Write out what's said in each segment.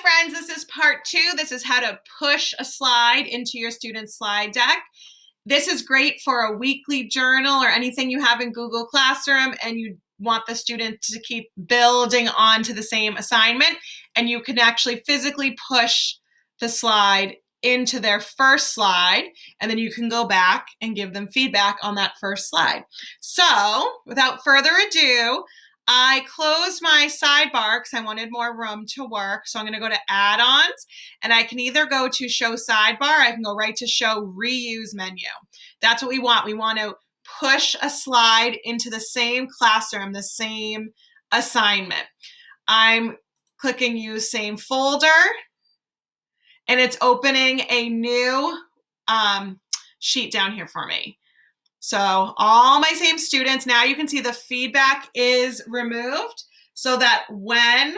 friends, this is part 2. This is how to push a slide into your student's slide deck. This is great for a weekly journal or anything you have in Google Classroom and you want the student to keep building onto the same assignment, and you can actually physically push the slide into their first slide, and then you can go back and give them feedback on that first slide. So without further ado, I closed my sidebar because I wanted more room to work. So I'm going to go to add-ons, and I can either go to show sidebar, I can go right to show reuse menu. That's what we want. We want to push a slide into the same classroom, the same assignment. I'm clicking use same folder, and it's opening a new sheet down here for me. So all my same students, now you can see the feedback is removed so that when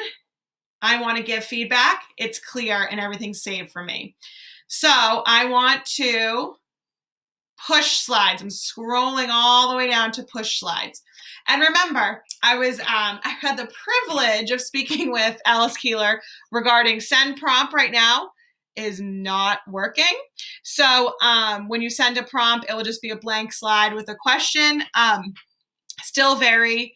I want to give feedback, it's clear and everything's saved for me. So I want to push slides. I'm scrolling all the way down to push slides. And remember, I had the privilege of speaking with Alice Keeler regarding send prompt right now is not working. So when you send a prompt, it will just be a blank slide with a question. Still very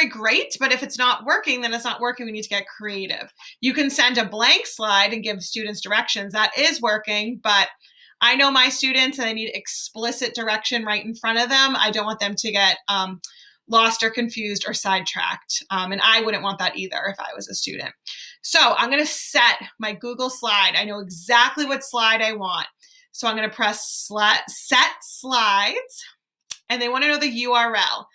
great, but if it's not working, then it's not working. We need to get creative. You can send a blank slide and give students directions. That is working, but I know my students and I need explicit direction right in front of them. I don't want them to get lost or confused or sidetracked. And I wouldn't want that either if I was a student. So I'm going to set my Google slide. I know exactly what slide I want. So I'm going to press set slides, and they want to know the URL.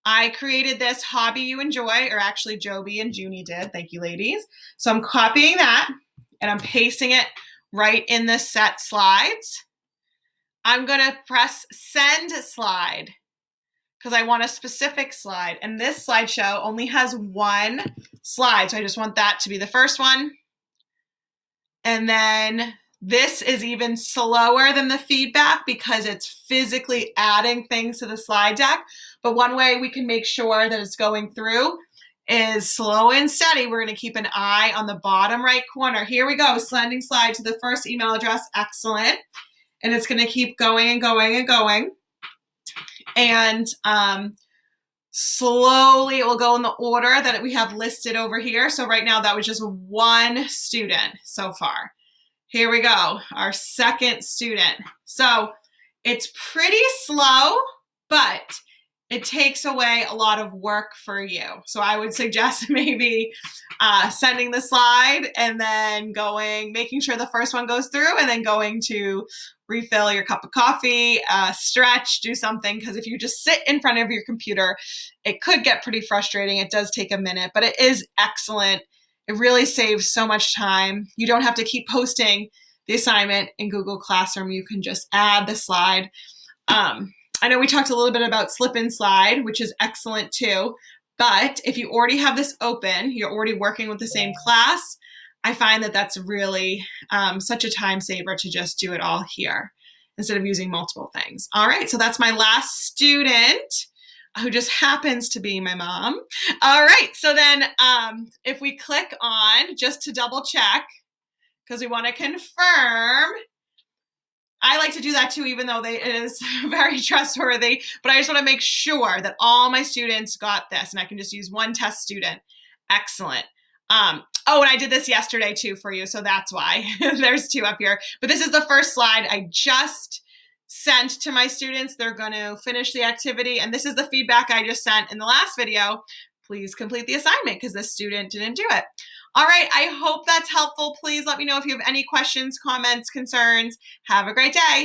I created this hobby you enjoy, or actually Joby and Junie did. Thank you, ladies. So I'm copying that and I'm pasting it right in the set slides. I'm going to press send slide because I want a specific slide. And this slideshow only has one slide. So I just want that to be the first one. And then this is even slower than the feedback because it's physically adding things to the slide deck. But one way we can make sure that it's going through is slow and steady. We're going to keep an eye on the bottom right corner. Here we go, sending slide to the first email address. Excellent. And it's going to keep going and going and going. And slowly it will go in the order that we have listed over here. So right now that was just one student so far. Here we go, our second student. So it's pretty slow, but it takes away a lot of work for you. So I would suggest maybe sending the slide and then making sure the first one goes through and then going to refill your cup of coffee, stretch, do something. Because if you just sit in front of your computer, it could get pretty frustrating. It does take a minute, but it is excellent. It really saves so much time. You don't have to keep posting the assignment in Google Classroom. You can just add the slide. I know we talked a little bit about slip and slide, which is excellent too. But if you already have this open, you're already working with the same class, I find that that's really such a time saver to just do it all here instead of using multiple things. All right, so that's my last student who just happens to be my mom. All right, so then if we click on, just to double check, because we want to confirm, I like to do that too, even though it is very trustworthy, but I just want to make sure that all my students got this, and I can just use one test student. Excellent. Oh, and I did this yesterday too for you, so that's why there's 2 up here. But this is the first slide I just sent to my students. They're going to finish the activity, and this is the feedback I just sent in the last video. Please complete the assignment because this student didn't do it. All right, I hope that's helpful. Please let me know if you have any questions, comments, concerns. Have a great day.